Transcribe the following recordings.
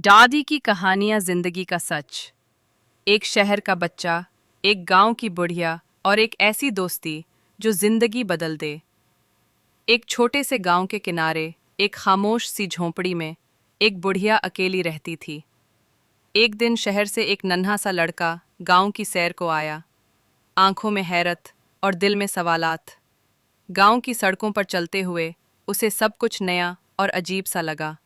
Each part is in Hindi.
दादी की कहानियां जिंदगी का सच। एक शहर का बच्चा, एक गांव की बुढ़िया और एक ऐसी दोस्ती जो जिंदगी बदल दे। एक छोटे से गांव के किनारे एक खामोश सी झोंपड़ी में एक बुढ़िया अकेली रहती थी। एक दिन शहर से एक नन्हा सा लड़का गांव की सैर को आया, आंखों में हैरत और दिल में सवालात। गांव की सड़कों पर चलते हुए उसे सब कुछ नया और अजीब सा लगा,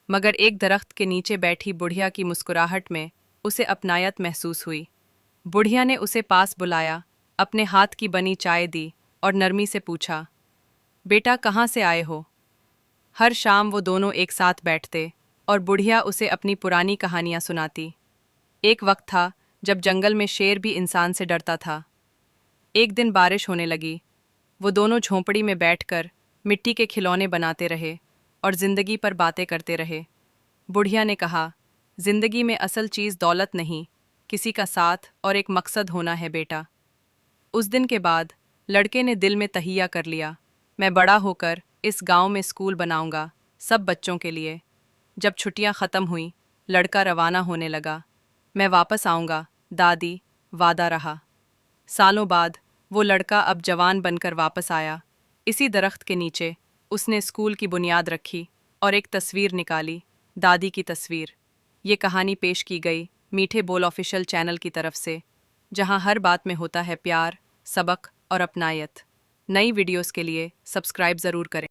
मगर एक दरख्त के नीचे बैठी बुढ़िया की मुस्कुराहट में उसे अपनायत महसूस हुई। बुढ़िया ने उसे पास बुलाया, अपने हाथ की बनी चाय दी और नरमी से पूछा, बेटा कहाँ से आए हो? हर शाम वो दोनों एक साथ बैठते और बुढ़िया उसे अपनी पुरानी कहानियां सुनाती। एक वक्त था जब जंगल में शेर भी इंसान से डरता था। एक दिन बारिश होने लगी। वो दोनों झोंपड़ी में बैठकर मिट्टी के खिलौने बनाते रहे और जिंदगी पर बातें करते रहे। बुढ़िया ने कहा, जिंदगी में असल चीज़ दौलत नहीं, किसी का साथ और एक मकसद होना है बेटा। उस दिन के बाद लड़के ने दिल में तहिया कर लिया, मैं बड़ा होकर इस गांव में स्कूल बनाऊंगा, सब बच्चों के लिए। जब छुट्टियां ख़त्म हुईं, लड़का रवाना होने लगा। मैं वापस आऊंगा दादी, वादा रहा। सालों बाद वो लड़का अब जवान बनकर वापस आया। इसी दरख्त के नीचे उसने स्कूल की बुनियाद रखी और एक तस्वीर निकाली, दादी की तस्वीर। ये कहानी पेश की गई मीठे बोल ऑफिशियल चैनल की तरफ से, जहां हर बात में होता है प्यार, सबक और अपनायत। नई वीडियोस के लिए सब्सक्राइब ज़रूर करें।